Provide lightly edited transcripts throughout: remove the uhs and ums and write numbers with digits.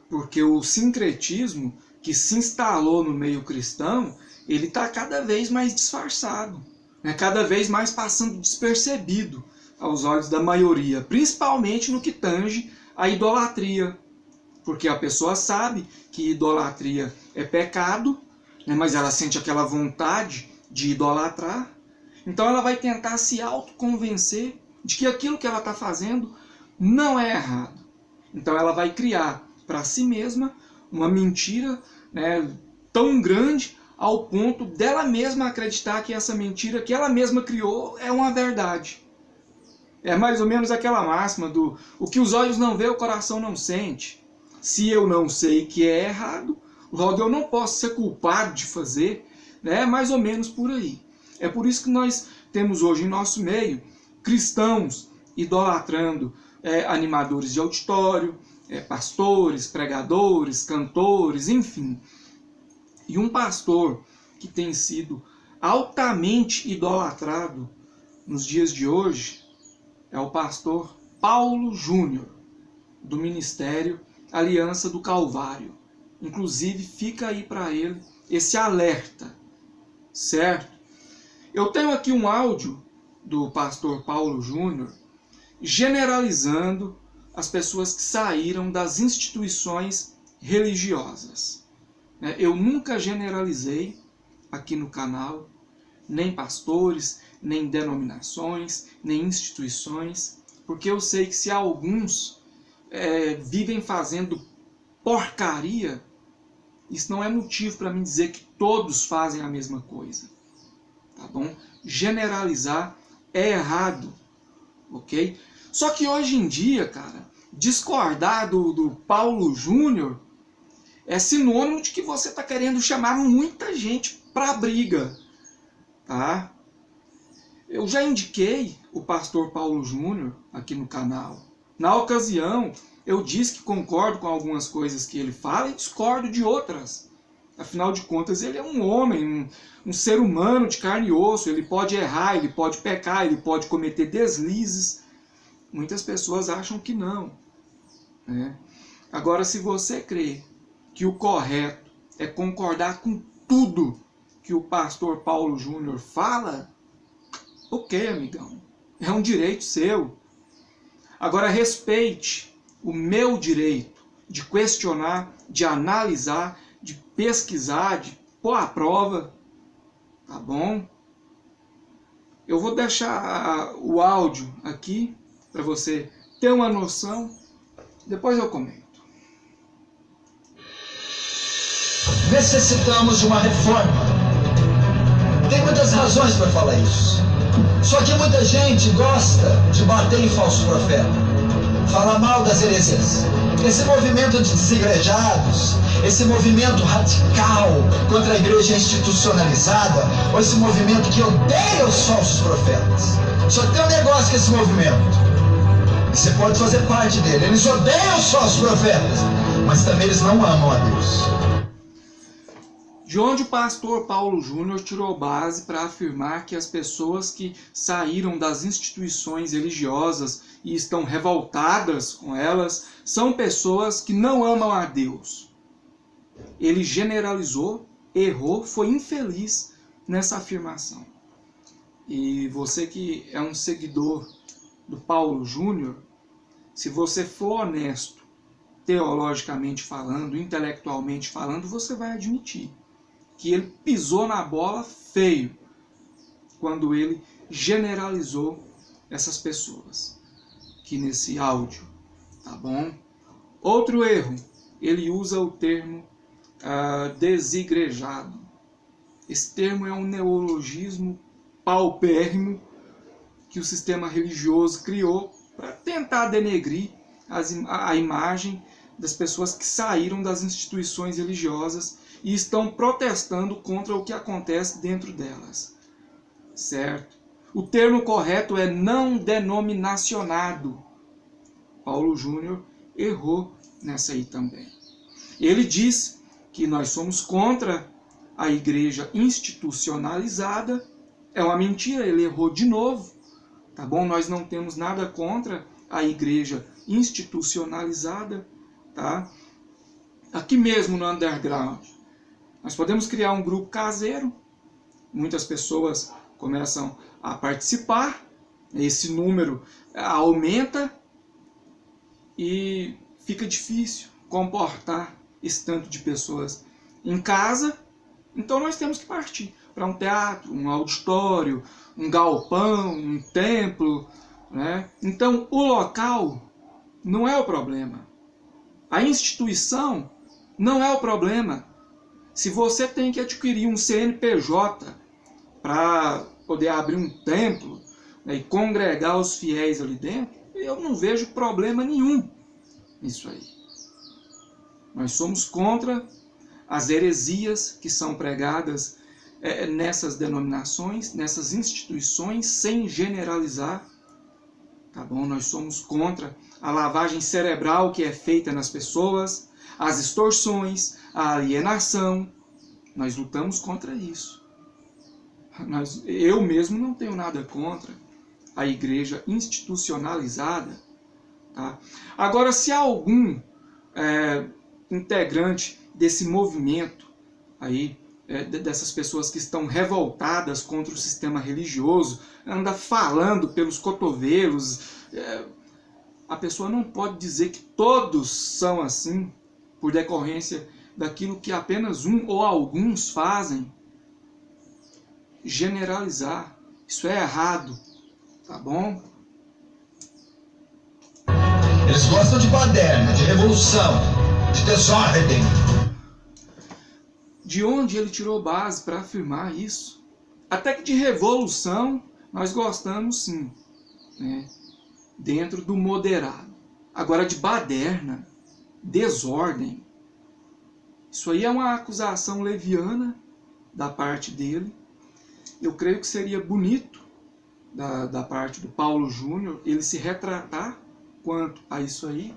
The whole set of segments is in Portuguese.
Porque o sincretismo que se instalou no meio cristão, ele está cada vez mais disfarçado, né? Cada vez mais passando despercebido aos olhos da maioria, principalmente no que tange à idolatria. Porque a pessoa sabe que idolatria é pecado, né? Mas ela sente aquela vontade de idolatrar. Então ela vai tentar se autoconvencer de que aquilo que ela está fazendo não é errado. Então ela vai criar para si mesma uma mentira, né, tão grande ao ponto dela mesma acreditar que essa mentira que ela mesma criou é uma verdade. É mais ou menos aquela máxima do o que os olhos não vê, o coração não sente. Se eu não sei que é errado, logo eu não posso ser culpado de fazer, né? É mais ou menos por aí. É por isso que nós temos hoje em nosso meio cristãos idolatrando animadores de auditório, pastores, pregadores, cantores, enfim. E um pastor que tem sido altamente idolatrado nos dias de hoje é o pastor Paulo Júnior, do Ministério Aliança do Calvário. Inclusive, fica aí para ele esse alerta, certo? Eu tenho aqui um áudio do pastor Paulo Júnior generalizando as pessoas que saíram das instituições religiosas. Eu nunca generalizei aqui no canal, nem pastores, nem denominações, nem instituições, porque eu sei que se alguns vivem fazendo porcaria, isso não é motivo para mim dizer que todos fazem a mesma coisa. Tá bom? Generalizar é errado, ok? Só que hoje em dia, cara, discordar do Paulo Júnior é sinônimo de que você está querendo chamar muita gente para a briga, tá? Eu já indiquei o pastor Paulo Júnior aqui no canal. Na ocasião, eu disse que concordo com algumas coisas que ele fala e discordo de outras. Afinal de contas, ele é um homem, um ser humano de carne e osso. Ele pode errar, ele pode pecar, ele pode cometer deslizes. Muitas pessoas acham que não, né? Agora, se você crê que o correto é concordar com tudo que o pastor Paulo Júnior fala, ok, amigão, é um direito seu. Agora, respeite o meu direito de questionar, de analisar, de pesquisar, de pôr à prova, tá bom? Eu vou deixar o áudio aqui para você ter uma noção, depois eu comento. Necessitamos de uma reforma. Tem muitas razões para falar isso. Só que muita gente gosta de bater em falso profeta, falar mal das heresias. Esse movimento de desigrejados, esse movimento radical contra a igreja institucionalizada, ou esse movimento que odeia os falsos profetas. Só tem um negócio com esse movimento. Você pode fazer parte dele. Eles odeiam os falsos profetas, mas também eles não amam a Deus. De onde o pastor Paulo Júnior tirou base para afirmar que as pessoas que saíram das instituições religiosas e estão revoltadas com elas são pessoas que não amam a Deus? Ele generalizou, errou, foi infeliz nessa afirmação. E você que é um seguidor do Paulo Júnior, se você for honesto, teologicamente falando, intelectualmente falando, você vai admitir que ele pisou na bola feio quando ele generalizou essas pessoas aqui nesse áudio, tá bom? Outro erro, ele usa o termo desigrejado. Esse termo é um neologismo paupérrimo que o sistema religioso criou para tentar denegrir a imagem das pessoas que saíram das instituições religiosas e estão protestando contra o que acontece dentro delas, certo? O termo correto é não denominacionado. Paulo Júnior errou nessa aí também. Ele diz que nós somos contra a igreja institucionalizada. É uma mentira, ele errou de novo, tá bom? Nós não temos nada contra a igreja institucionalizada, tá? aqui mesmo no underground. Nós podemos criar um grupo caseiro, muitas pessoas começam a participar, esse número aumenta e fica difícil comportar esse tanto de pessoas em casa. Então nós temos que partir para um teatro, um auditório, um galpão, um templo, né? Então o local não é o problema. A instituição não é o problema. Se você tem que adquirir um CNPJ para poder abrir um templo, né, e congregar os fiéis ali dentro, eu não vejo problema nenhum nisso aí. Nós somos contra as heresias que são pregadas nessas denominações, nessas instituições, sem generalizar. Tá bom? Nós somos contra a lavagem cerebral que é feita nas pessoas, as extorsões, a alienação. Nós lutamos contra isso. Eu mesmo não tenho nada contra a igreja institucionalizada. Tá? Agora, se algum integrante desse movimento aí, dessas pessoas que estão revoltadas contra o sistema religioso, anda falando pelos cotovelos, a pessoa não pode dizer que todos são assim, por decorrência daquilo que apenas um ou alguns fazem. Generalizar, isso é errado, tá bom? Eles gostam de baderna, de revolução, de desordem. De onde ele tirou base para afirmar isso? Até que de revolução nós gostamos sim, né? Dentro do moderado. Agora de baderna, desordem, isso aí é uma acusação leviana da parte dele. Eu creio que seria bonito da parte do Paulo Júnior ele se retratar quanto a isso aí.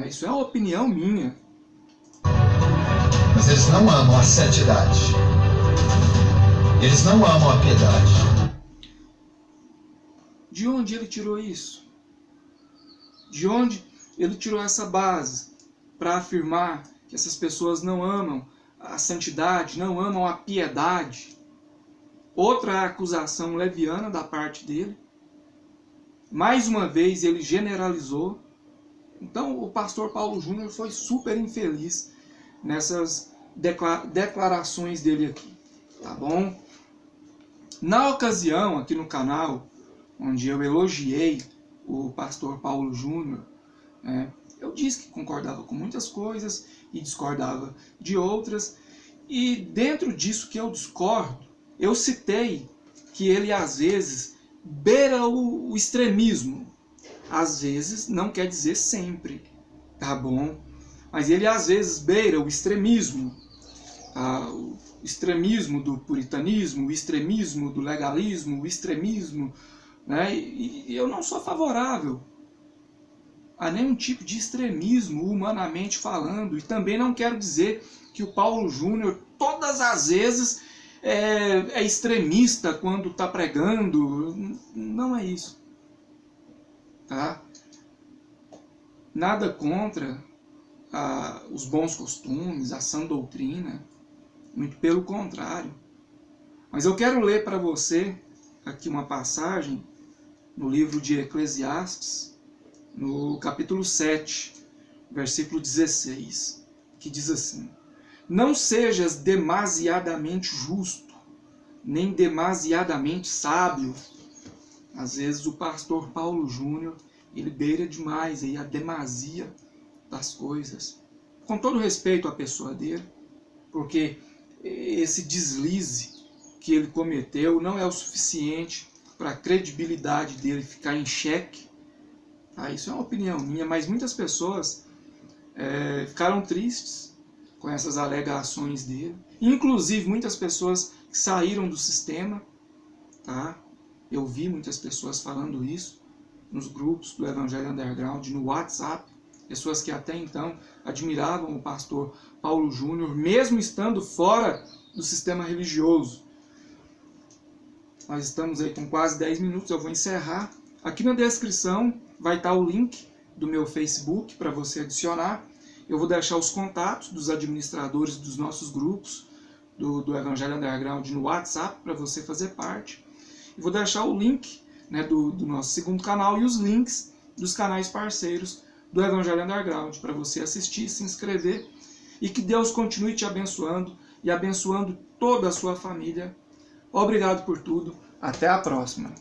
Isso é uma opinião minha. Mas eles não amam a santidade. Eles não amam a piedade. De onde ele tirou isso? De onde ele tirou essa base para afirmar que essas pessoas não amam a santidade, não amam a piedade? Outra acusação leviana da parte dele. Mais uma vez ele generalizou. Então o pastor Paulo Júnior foi super infeliz nessas declarações dele aqui, tá bom? Na ocasião, aqui no canal, onde eu elogiei o pastor Paulo Júnior, eu disse que concordava com muitas coisas e discordava de outras, e dentro disso que eu discordo, eu citei que ele às vezes beira o extremismo. Às vezes não quer dizer sempre, tá bom? Mas ele às vezes beira o extremismo. O extremismo do puritanismo, o extremismo do legalismo, o extremismo, né? E eu não sou favorável a nenhum tipo de extremismo, humanamente falando. E também não quero dizer que o Paulo Júnior todas as vezes é extremista quando está pregando. Não é isso, tá? Nada contra os bons costumes, a sã doutrina, muito pelo contrário. Mas eu quero ler para você aqui uma passagem no livro de Eclesiastes, no capítulo 7, versículo 16, que diz assim: não sejas demasiadamente justo, nem demasiadamente sábio. Às vezes o pastor Paulo Júnior, ele beira demais aí a demasia das coisas. Com todo respeito à pessoa dele, porque esse deslize que ele cometeu não é o suficiente para a credibilidade dele ficar em xeque. Isso é uma opinião minha, mas muitas pessoas ficaram tristes com essas alegações dele. Inclusive muitas pessoas que saíram do sistema, tá? Eu vi muitas pessoas falando isso nos grupos do Evangelho Underground, no WhatsApp. Pessoas que até então admiravam o pastor Paulo Júnior, mesmo estando fora do sistema religioso. Nós estamos aí com quase 10 minutos, eu vou encerrar. Aqui na descrição vai estar o link do meu Facebook para você adicionar. Eu vou deixar os contatos dos administradores dos nossos grupos do Evangelho Underground no WhatsApp para você fazer parte. E vou deixar o link, né, do nosso segundo canal e os links dos canais parceiros do Evangelho Underground para você assistir, se inscrever, e que Deus continue te abençoando e abençoando toda a sua família. Obrigado por tudo. Até a próxima.